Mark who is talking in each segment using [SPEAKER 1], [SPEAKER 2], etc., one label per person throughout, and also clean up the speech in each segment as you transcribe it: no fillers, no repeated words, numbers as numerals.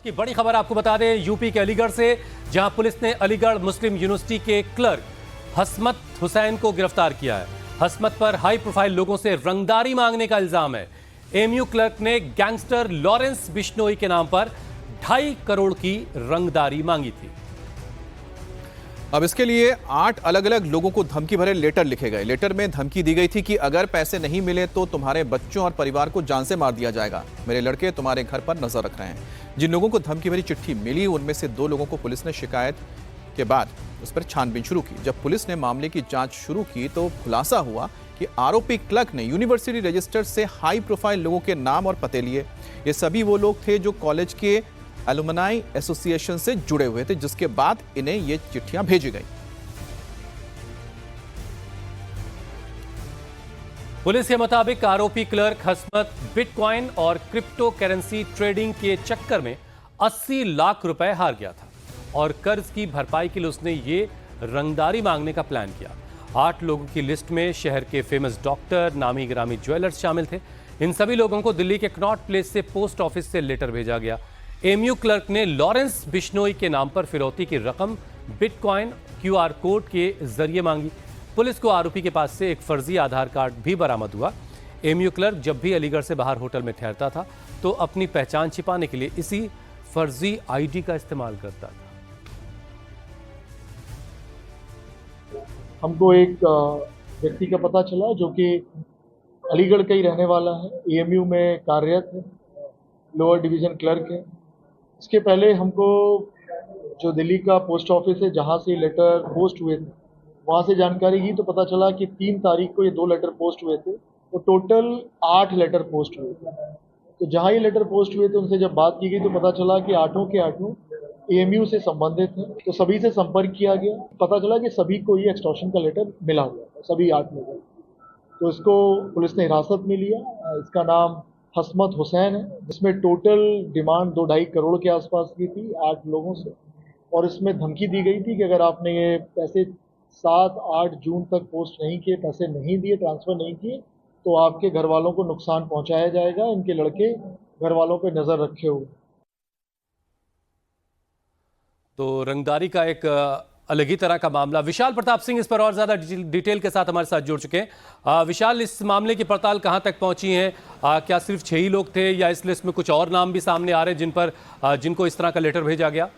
[SPEAKER 1] की बड़ी खबर आपको बता दें यूपी के अलीगढ़ से, जहां पुलिस ने अलीगढ़ मुस्लिम यूनिवर्सिटी के क्लर्क हसमत हुसैन को गिरफ्तार किया है। हसमत पर हाई प्रोफाइल लोगों से रंगदारी मांगने का इल्जाम है। एमयू क्लर्क ने गैंगस्टर लॉरेंस बिश्नोई के नाम पर 2.5 करोड़ की रंगदारी मांगी थी।
[SPEAKER 2] अब इसके लिए 8 अलग अलग लोगों को धमकी भरे लेटर लिखे गए। लेटर में धमकी दी गई थी कि अगर पैसे नहीं मिले तो तुम्हारे बच्चों और परिवार को जान से मार दिया जाएगा। मेरे लड़के तुम्हारे घर पर नजर रख रहे हैं। जिन लोगों को धमकी भरी चिट्ठी मिली उनमें से 2 लोगों को पुलिस ने शिकायत के बाद उस पर छानबीन शुरू की। जब पुलिस ने मामले की जांच शुरू की तो खुलासा हुआ कि आरोपी क्लर्क ने यूनिवर्सिटी रजिस्टर से हाई प्रोफाइल लोगों के नाम और पते लिए। ये सभी वो लोग थे जो कॉलेज के एलुमनाई एसोसिएशन से जुड़े हुए थे, जिसके बाद इन्हें ये चिट्ठियां भेजी गई।
[SPEAKER 1] पुलिस के मुताबिक आरोपी क्लर्क हसमत बिटकॉइन और क्रिप्टो करेंसी ट्रेडिंग के चक्कर में 80 लाख रुपए हार गया था और कर्ज की भरपाई के लिए उसने ये रंगदारी मांगने का प्लान किया। 8 लोगों की लिस्ट में शहर के फेमस डॉक्टर, नामी गिरामी ज्वेलर्स शामिल थे। इन सभी लोगों को दिल्ली के कनॉट प्लेस से पोस्ट ऑफिस से लेटर भेजा गया। एमयू क्लर्क ने लॉरेंस बिश्नोई के नाम पर फिरौती की रकम बिटकॉइन क्यूआर कोड के जरिए मांगी। पुलिस को आरोपी के पास से एक फर्जी आधार कार्ड भी बरामद हुआ। एमयू क्लर्क जब भी अलीगढ़ से बाहर होटल में ठहरता था तो अपनी पहचान छिपाने के लिए इसी फर्जी आईडी का इस्तेमाल करता था।
[SPEAKER 3] हमको एक व्यक्ति का पता चला जो कि अलीगढ़ का ही रहने वाला है, एएमयू में कार्यरत है, लोअर डिवीजन क्लर्क है। इसके पहले हमको जो दिल्ली का पोस्ट ऑफिस है जहाँ से लेटर पोस्ट हुए थे वहाँ से जानकारी की तो पता चला कि 3 तारीख को ये 2 लेटर पोस्ट हुए थे, तो टोटल 8 लेटर पोस्ट हुए थे। तो जहाँ ये लेटर पोस्ट हुए थे उनसे जब बात की गई तो पता चला कि 8 के 8 एएमयू से संबंधित हैं। तो सभी से संपर्क किया गया, पता चला कि सभी को ये एक्सटॉर्शन का लेटर मिला हुआ है, सभी 8 लोगों को। तो इसको पुलिस ने हिरासत में लिया। इसका नाम हसमत हुसैन है, जिसमें टोटल डिमांड 2-2.5 करोड़ के आसपास की थी 8 लोगों से। और इसमें धमकी दी गई थी कि अगर आपने ये पैसे 7-8 जून तक पोस्ट नहीं किए, पैसे नहीं दिए, ट्रांसफ़र नहीं किए, तो आपके घर वालों को नुकसान पहुंचाया जाएगा। इनके लड़के घर वालों पर नज़र रखे हुए।
[SPEAKER 1] तो रंगदारी का एक अलग ही तरह का मामला। विशाल प्रताप सिंह इस पर और ज्यादा डिटेल के साथ हमारे साथ जुड़ चुके हैं। विशाल, इस मामले की पड़ताल कहां तक पहुंची है? क्या सिर्फ 6 ही लोग थे या इस लिस्ट में कुछ और नाम भी सामने आ रहे हैं जिनको इस तरह का लेटर भेजा गया?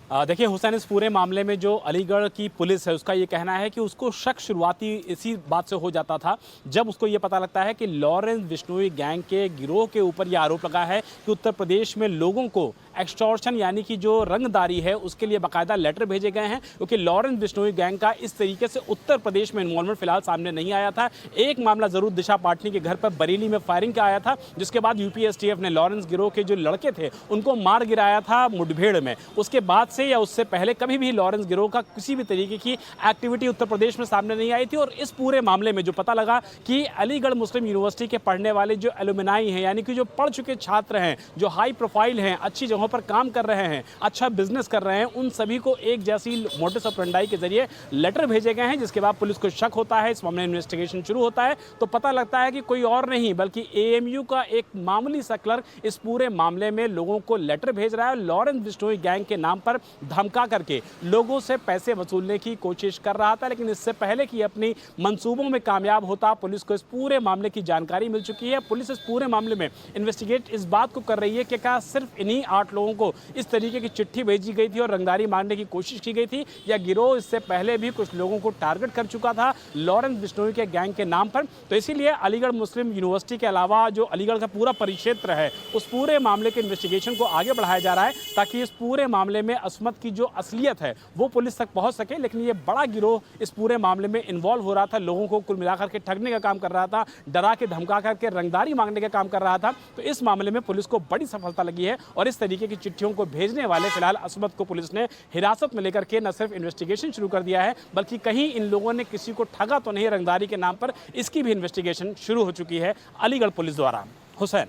[SPEAKER 4] देखिए हुसैन, इस पूरे मामले में जो अलीगढ़ की पुलिस है उसका ये कहना है कि उसको शक शुरुआती इसी बात से हो जाता था जब उसको ये पता लगता है कि लॉरेंस बिश्नोई गैंग के गिरोह के ऊपर ये आरोप लगा है कि उत्तर प्रदेश में लोगों को एक्सटॉर्शन यानी कि जो रंगदारी है उसके लिए बाकायदा लेटर भेजे गए हैं, क्योंकि लॉरेंस बिश्नोई गैंग का इस तरीके से उत्तर प्रदेश में इन्वॉल्वमेंट फिलहाल सामने नहीं आया था। एक मामला जरूर दिशा पाटनी के घर पर बरेली में फायरिंग का आया था, जिसके बाद यूपीएसटीएफ ने लॉरेंस गिरोह के जो लड़के थे उनको मार गिराया था मुठभेड़ में। उसके बाद से या उससे पहले कभी भी लॉरेंस गिरोह का किसी भी तरीके की एक्टिविटी उत्तर प्रदेश में सामने नहीं आई थी। और इस पूरे मामले में जो पता लगा कि अलीगढ़ मुस्लिम यूनिवर्सिटी के पढ़ने वाले जो एलुमनाई हैं, यानी कि जो पढ़ चुके छात्र हैं, जो हाई प्रोफाइल हैं, अच्छी जगहों पर काम कर रहे हैं, अच्छा बिजनेस कर रहे हैं, उन सभी को एक जैसी मोटिस ऑपरेंडाई के जरिए लेटर भेजे गए हैं, जिसके बाद पुलिस को शक होता है, इस मामले में इन्वेस्टिगेशन शुरू होता है तो पता लगता है कि कोई और नहीं बल्कि एएमयू का एक मामूली सा क्लर्क इस पूरे मामले में लोगों को लेटर भेज रहा है। लॉरेंस बिश्नोई गैंग के नाम पर धमका करके लोगों से पैसे वसूलने की कोशिश कर रहा था, लेकिन इससे पहले कि अपनी मंसूबों में कामयाब होता पुलिस को इस पूरे मामले की जानकारी मिल चुकी है। पुलिस इस पूरे मामले में इन्वेस्टिगेट इस बात को कर रही है कि क्या सिर्फ इन्हीं 8 लोगों को इस तरीके की चिट्ठी भेजी गई थी और रंगदारी मांगने की कोशिश की गई थी, या गिरोह इससे पहले भी कुछ लोगों को टारगेट कर चुका था लॉरेंस बिश्नोई के गैंग के नाम पर। तो इसीलिए अलीगढ़ मुस्लिम यूनिवर्सिटी के अलावा जो अलीगढ़ का पूरा परिक्षेत्र है उस पूरे मामले के इन्वेस्टिगेशन को आगे बढ़ाया जा रहा है, ताकि इस पूरे मामले में असमत की जो असलियत है वो पुलिस तक पहुंच सके। लेकिन ये बड़ा गिरोह इस पूरे मामले में इन्वॉल्व हो रहा था, लोगों को कुल मिलाकर के ठगने का काम कर रहा था, डरा के धमका करके रंगदारी मांगने का काम कर रहा था। तो इस मामले में पुलिस को बड़ी सफलता लगी है और इस तरीके की चिट्ठियों को भेजने वाले फिलहाल असमत को पुलिस ने हिरासत में लेकर के न सिर्फ इन्वेस्टिगेशन शुरू कर दिया है, बल्कि कहीं इन लोगों ने किसी को ठगा तो नहीं रंगदारी के नाम पर, इसकी भी इन्वेस्टिगेशन शुरू हो चुकी है अलीगढ़ पुलिस द्वारा। हुसैन,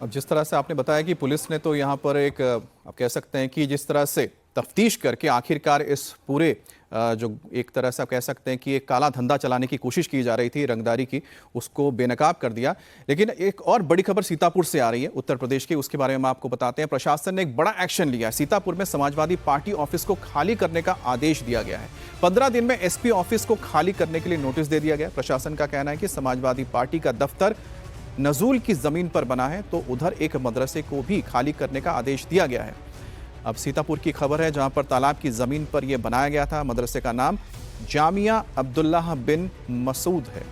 [SPEAKER 2] अब जिस तरह से आपने बताया कि पुलिस ने तो यहाँ पर एक आप कह सकते हैं कि जिस तरह से तफ्तीश करके आखिरकार इस पूरे जो एक तरह से आप कह सकते हैं कि एक काला धंधा चलाने की कोशिश की जा रही थी रंगदारी की, उसको बेनकाब कर दिया। लेकिन एक और बड़ी खबर सीतापुर से आ रही है, उत्तर प्रदेश की, उसके बारे में आपको बताते हैं। प्रशासन ने एक बड़ा एक्शन लिया है। सीतापुर में समाजवादी पार्टी ऑफिस को खाली करने का आदेश दिया गया है। 15 दिन में एसपी ऑफिस को खाली करने के लिए नोटिस दे दिया गया। प्रशासन का कहना है कि समाजवादी पार्टी का दफ्तर नजूल की जमीन पर बना है, तो उधर एक मदरसे को भी खाली करने का आदेश दिया गया है। अब सीतापुर की खबर है, जहां पर तालाब की जमीन पर यह बनाया गया था। मदरसे का नाम जामिया अब्दुल्लाह बिन मसूद है।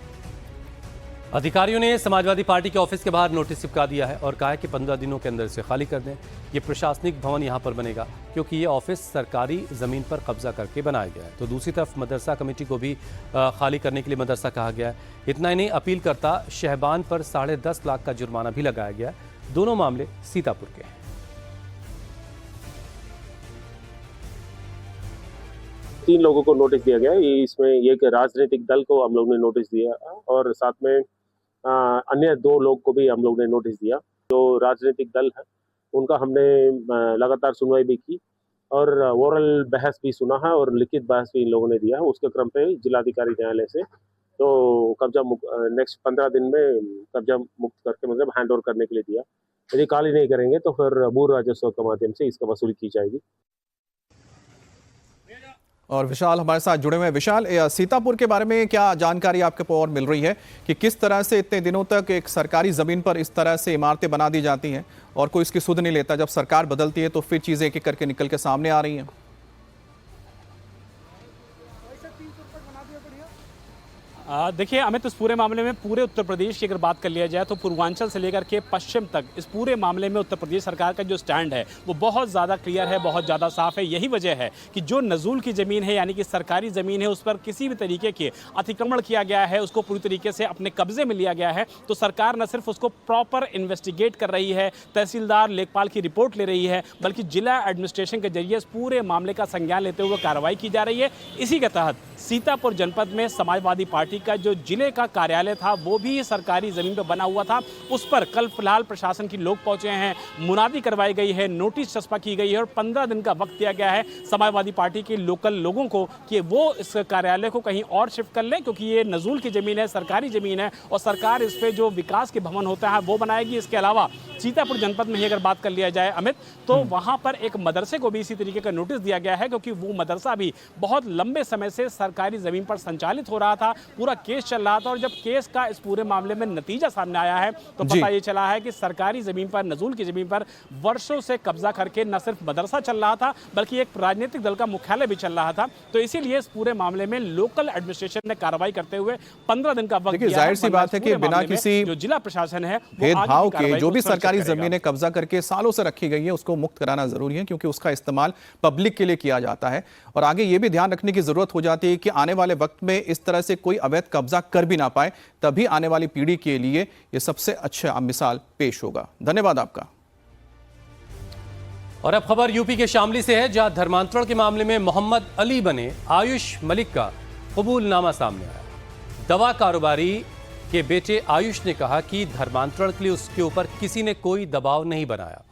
[SPEAKER 1] अधिकारियों ने समाजवादी पार्टी के ऑफिस के बाहर नोटिस चिपका दिया है और कहा है कि 15 दिनों के अंदर इसे खाली कर दें। ये प्रशासनिक भवन यहां पर बनेगा क्योंकि ये ऑफिस सरकारी ज़मीन पर कब्जा करके बनाया गया है। तो दूसरी तरफ मदरसा कमेटी को भी खाली करने के लिए मदरसा कहा गया है। इतना ही नहीं, अपील करता शहबान पर 10.5 लाख का जुर्माना भी लगाया गया है। दोनों मामले सीतापुर के हैं।
[SPEAKER 5] 3 लोगों को नोटिस दिया गया है। इसमें एक राजनीतिक दल को हम लोग ने नोटिस दिया और साथ में अन्य 2 लोग को भी हम लोग ने नोटिस दिया। जो राजनीतिक दल है उनका हमने लगातार सुनवाई भी की और ओरल बहस भी सुना है और लिखित बहस भी इन लोगों ने दिया है। उसके क्रम पे जिलाधिकारी न्यायालय से तो कब्जा नेक्स्ट 15 दिन में कब्जा मुक्त करके मतलब हैंड ओवर करने के लिए दिया। यदि खाली नहीं करेंगे तो फिर भू राजस्व के माध्यम से इसका वसूली की जाएगी।
[SPEAKER 2] और विशाल हमारे साथ जुड़े हुए हैं। विशाल, सीतापुर के बारे में क्या जानकारी आपको और मिल रही है कि किस तरह से इतने दिनों तक एक सरकारी ज़मीन पर इस तरह से इमारतें बना दी जाती हैं और कोई इसकी सुध नहीं लेता? जब सरकार बदलती है तो फिर चीज़ें एक एक करके निकल के सामने आ रही हैं।
[SPEAKER 4] देखिए अमित, इस पूरे मामले में पूरे उत्तर प्रदेश की अगर बात कर लिया जाए तो पूर्वांचल से लेकर के पश्चिम तक इस पूरे मामले में उत्तर प्रदेश सरकार का जो स्टैंड है वो बहुत ज़्यादा क्लियर है, बहुत ज़्यादा साफ है। यही वजह है कि जो नजूल की ज़मीन है यानी कि सरकारी ज़मीन है उस पर किसी भी तरीके के अतिक्रमण किया गया है, उसको पूरी तरीके से अपने कब्जे में लिया गया है, तो सरकार न सिर्फ उसको प्रॉपर इन्वेस्टिगेट कर रही है, तहसीलदार लेखपाल की रिपोर्ट ले रही है, बल्कि जिला एडमिनिस्ट्रेशन के जरिए इस पूरे मामले का संज्ञान लेते हुए कार्रवाई की जा रही है। इसी के तहत सीतापुर जनपद में समाजवादी पार्टी का जो जिले का कार्यालय था वो भी सरकारी जमीन पर बना हुआ था। उस पर कल फिलहाल प्रशासन की लोग पहुंचे हैं, मुनादी करवाई गई है, नोटिस चस्पा की गई है और 15 दिन का वक्त दिया गया है समाजवादी पार्टी के लोकल लोगों को कि वो इस कार्यालय को कहीं और शिफ्ट कर लें, क्योंकि ये नजूल की जमीन है, सरकारी जमीन है और सरकार इस पे जो विकास के भवन होता है वो बनाएगी। इसके अलावा सीतापुर जनपद में ही अगर बात कर लिया जाए अमित, तो वहां पर एक मदरसे को भी इसी तरीके का नोटिस दिया गया है, क्योंकि वो मदरसा भी बहुत लंबे समय से सरकारी जमीन पर संचालित हो रहा था, पूरा केस चल रहा था और जब केस का इस पूरे मामले में नतीजा सामने आया है तो पता ये चला है कि सरकारी जमीन पर, नजूल की जमीन पर वर्षों से कब्जा करके न सिर्फ मदरसा चल रहा था बल्कि एक राजनीतिक दल का मुख्यालय भी चल रहा था। तो इसीलिए इस पूरे मामले में लोकल एडमिनिस्ट्रेशन ने कार्रवाई करते हुए 15 दिन का वक्त दिया।
[SPEAKER 2] जाहिर सी बात है कि बिना किसी
[SPEAKER 4] जो जिला प्रशासन है
[SPEAKER 2] भेदभाव के जो भी सरकारी जमीनें कब्जा करके सालों से रखी गई है उसको मुक्त कराना जरूरी है, क्योंकि उसका इस्तेमाल पब्लिक के लिए किया जाता है। और आगे ये भी ध्यान रखने की जरूरत हो जाती है कि आने वाले वक्त में इस तरह से कोई अवैध कब्जा कर भी ना पाए, तभी आने वाली पीढ़ी के लिए यह सबसे अच्छा मिसाल पेश होगा। धन्यवाद आपका।
[SPEAKER 1] और अब खबर यूपी के शामली से है, जहां धर्मांतरण के मामले में मोहम्मद अली बने आयुष मलिक का कबूलनामा सामने आया। दवा कारोबारी के बेटे आयुष ने कहा कि धर्मांतरण के लिए उसके ऊपर किसी ने कोई दबाव नहीं बनाया।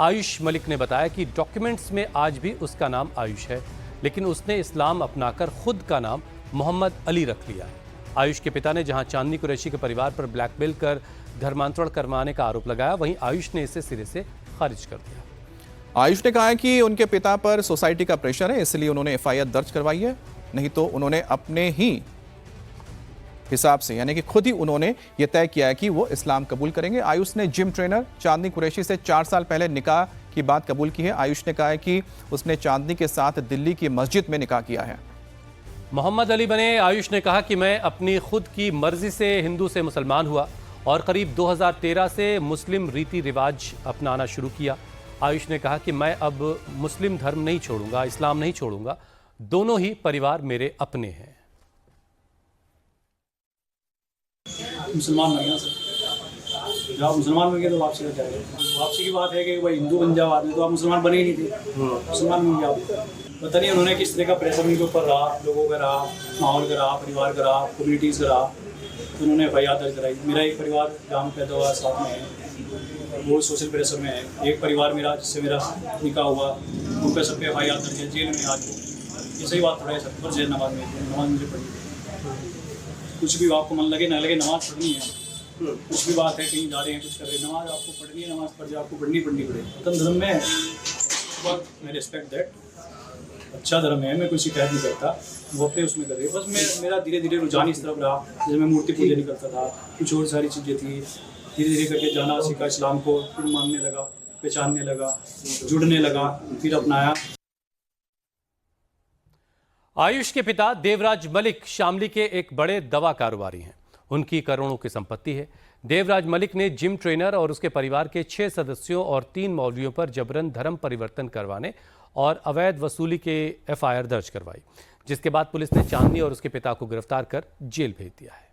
[SPEAKER 1] आयुष मलिक ने बताया कि डॉक्यूमेंट्स में आज भी उसका नाम आयुष है, लेकिन उसने इस्लाम अपनाकर खुद का नाम मोहम्मद अली रख लिया है। आयुष के पिता ने जहां चांदनी कुरैशी के परिवार पर ब्लैकमेल कर धर्मांतरण करवाने का आरोप लगाया, वहीं आयुष ने इसे सिरे से खारिज कर दिया।
[SPEAKER 2] आयुष ने कहा है कि उनके पिता पर सोसाइटी का प्रेशर है, इसलिए उन्होंने एफआईआर दर्ज करवाई है, नहीं तो उन्होंने अपने ही हिसाब से यानी कि खुद ही उन्होंने ये तय किया है कि वो इस्लाम कबूल करेंगे। आयुष ने जिम ट्रेनर चांदनी कुरैशी से 4 साल पहले निकाह की बात कबूल की है। आयुष ने कहा है कि उसने चांदनी के साथ दिल्ली की मस्जिद में निकाह किया है।
[SPEAKER 1] मोहम्मद अली बने आयुष ने कहा कि मैं अपनी खुद की मर्जी से हिंदू से मुसलमान हुआ और करीब 2013 से मुस्लिम रीति रिवाज अपनाना शुरू किया। आयुष ने कहा कि मैं अब मुस्लिम धर्म नहीं छोड़ूंगा, इस्लाम नहीं छोड़ूंगा, दोनों ही परिवार मेरे अपने हैं।
[SPEAKER 6] मुसलमान बन गया सर, जब आप मुसलमान बन गए तो वापसी का क्या है? वापसी की बात है कि भाई हिंदू बन जाओ आदमी, तो आप मुसलमान बने ही नहीं थे, मुसलमान बन जाओ। पता नहीं उन्होंने किस तरह का प्रेशर उनके ऊपर रहा, लोगों का रहा, माहौल का रहा, परिवार का रहा, कम्युनिटीज़ का रहा, तो उन्होंने एफआईआर दर्ज कराई। मेरा एक परिवार जहाँ में पैदा हुआ साथ में है, वो सोशल प्रेशर में है। एक परिवार मेरा जिससे मेरा निकाह हुआ उन पर सब पे FIR दर्ज है, जेल में आज ये सही बात थोड़ा है सर। पर जेल नमाज मुझे पढ़नी, कुछ भी आपको मन लगे ना लगे नमाज पढ़नी है। कुछ भी बात है, कहीं जा रहे हैं, कुछ कर रहे हैं, नमाज आपको पढ़नी है, नमाज पढ़ जाए आपको पढ़नी पड़ेगी। खत्म धर्म में मैं रिस्पेक्ट दैट, अच्छा धर्म है, मैं कोई शिकायत नहीं करता, वो अपने उसमें कर रहे हैं। बस मेरा धीरे धीरे रुझान इस तरफ रहा, जैसे मैं मूर्ति पूजा नहीं करता था, कुछ और सारी चीज़ें थी, धीरे धीरे करके जाना सीखा, इस्लाम को फिर मानने लगा, पहचानने लगा, जुड़ने लगा, फिर अपनाया।
[SPEAKER 1] आयुष के पिता देवराज मलिक शामली के एक बड़े दवा कारोबारी हैं। उनकी करोड़ों की संपत्ति है। देवराज मलिक ने जिम ट्रेनर और उसके परिवार के 6 सदस्यों और 3 मौलवियों पर जबरन धर्म परिवर्तन करवाने और अवैध वसूली के FIR दर्ज करवाई, जिसके बाद पुलिस ने चांदनी और उसके पिता को गिरफ्तार कर जेल भेज दिया है।